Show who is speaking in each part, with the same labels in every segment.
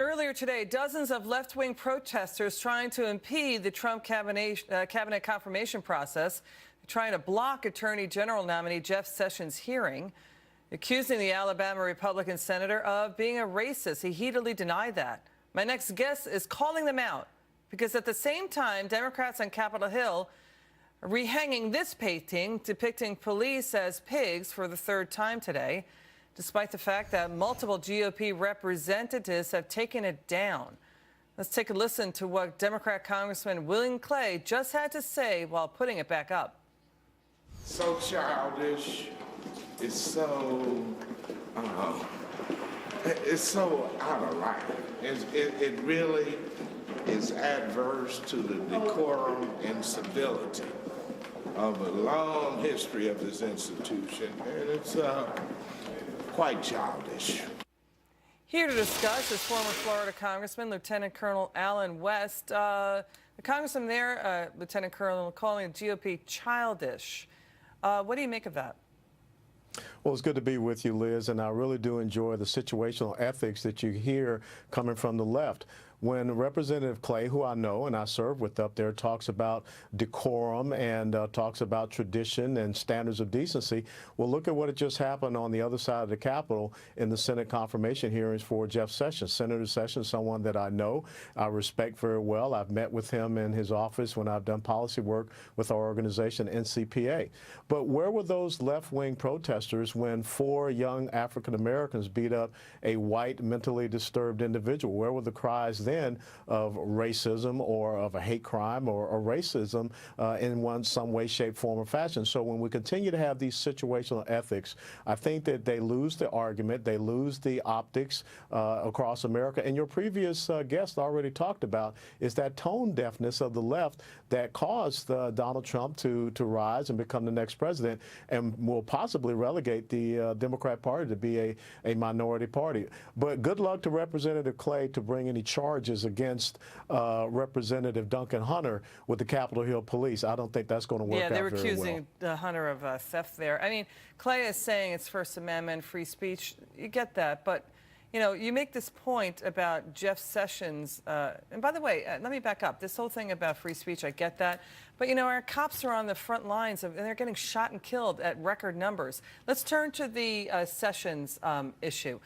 Speaker 1: Earlier today, dozens of left-wing protesters trying to impede the Trump cabinet confirmation process, trying to block Attorney General nominee Jeff Sessions' hearing, accusing the Alabama Republican senator of being a racist. He heatedly denied that. My next guest is calling them out because at the same time, Democrats on Capitol Hill are rehanging this painting depicting police as pigs for the third time today, despite the fact that multiple GOP representatives have taken it down. Let's take a listen to what Democrat Congressman William Clay just had to say while putting it back up.
Speaker 2: So childish. It's so out of line. It really is adverse to the decorum and civility of a long history of this institution, and it's quite childish.
Speaker 1: Here to discuss is former Florida Congressman Lieutenant Colonel Alan West. The congressman there, Lieutenant Colonel, calling the GOP childish. What do you make of that?
Speaker 3: Well, it's good to be with you, Liz, and I really do enjoy the situational ethics that you hear coming from the left. When Representative Clay, who I know and I serve with up there, talks about decorum and talks about tradition and standards of decency, well, look at what had just happened on the other side of the Capitol in the Senate confirmation hearings for Jeff Sessions. Senator Sessions, someone that I know, I respect very well. I've met with him in his office when I've done policy work with our organization, NCPA. But where were those left-wing protesters when 4 young African Americans beat up a white, mentally disturbed individual? Where were the cries then of racism or of a hate crime or racism in some way, shape, form, or fashion? So when we continue to have these situational ethics, I think that they lose the argument, they lose the optics across America. And your previous guest already talked about is that tone deafness of the left that caused Donald Trump to rise and become the next president and will possibly relegate the Democrat Party to be a minority party. But good luck to Representative Clay to bring any charges against Representative Duncan Hunter with the Capitol Hill Police. I don't think that's going to work out very well.
Speaker 1: Yeah, they were accusing Hunter of theft there. I mean, Clay is saying it's First Amendment, free speech. You get that, but you know, you make this point about Jeff Sessions, and by the way, let me back up. This whole thing about free speech, I get that. But, you know, our cops are on the front lines, and they're getting shot and killed at record numbers. Let's turn to the Sessions issue.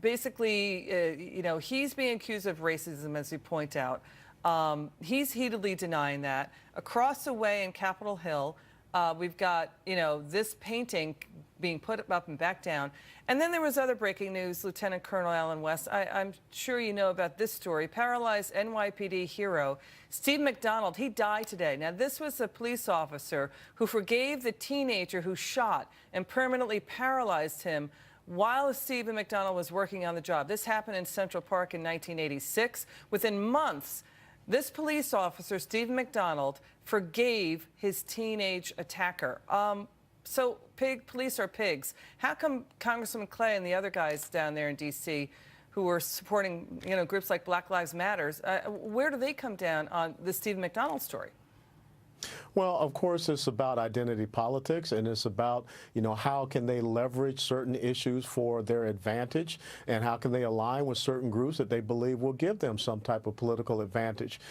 Speaker 1: Basically, you know, he's being accused of racism, as you point out. He's heatedly denying that. Across the way in Capitol Hill, we've got, you know, this painting being put up and back down. And then there was other breaking news. Lieutenant Colonel Alan West, I'm sure you know about this story. Paralyzed NYPD hero Steve McDonald, he died today. Now, this was a police officer who forgave the teenager who shot and permanently paralyzed him while Stephen McDonald was working on the job. This happened in Central Park in 1986. Within months, this police officer, Stephen McDonald, forgave his teenage attacker. So police are pigs. How come Congressman Clay and the other guys down there in D.C. who were supporting, you know, groups like Black Lives Matter, where do they come down on the Stephen McDonald story?
Speaker 3: Well, of course, it's about identity politics, and it's about, you know, how can they leverage certain issues for their advantage, and how can they align with certain groups that they believe will give them some type of political advantage.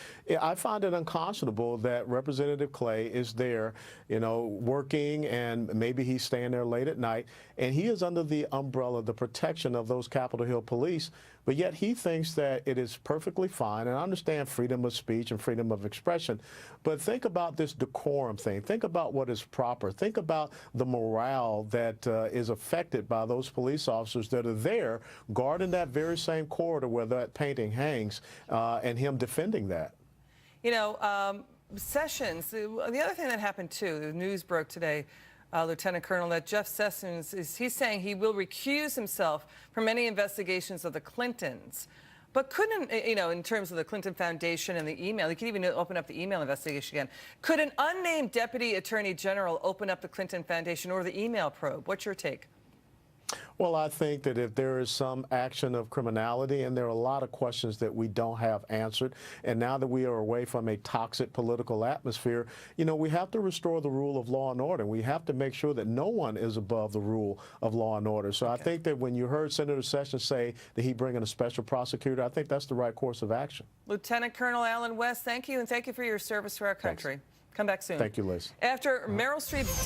Speaker 3: I find it unconscionable that Representative Clay is there, you know, working, and maybe he's staying there late at night, and he is under the umbrella, the protection of those Capitol Hill police, but yet he thinks that it is perfectly fine, and I understand freedom of speech and freedom of expression, but think about this decorum thing. Think about what is proper. Think about the morale that is affected by those police officers that are there guarding that very same corridor where that painting hangs, and him defending that.
Speaker 1: You know, Sessions, the other thing that happened too, the news broke today, Lieutenant Colonel, that Jeff Sessions he's saying he will recuse himself from any investigations of the Clintons. But couldn't, you know, in terms of the Clinton Foundation and the email, he could even open up the email investigation again. Could an unnamed deputy attorney general open up the Clinton Foundation or the email probe? What's your take?
Speaker 3: Well, I think that if there is some action of criminality, and there are a lot of questions that we don't have answered, and now that we are away from a toxic political atmosphere, you know, we have to restore the rule of law and order. We have to make sure that no one is above the rule of law and order. So I think that when you heard Senator Sessions say that he bring in a special prosecutor, I think that's the right course of action.
Speaker 1: Lieutenant Colonel Alan West, thank you, and thank you for your service to our country. Come back soon.
Speaker 3: Thank you, Liz.
Speaker 1: After Meryl Streep did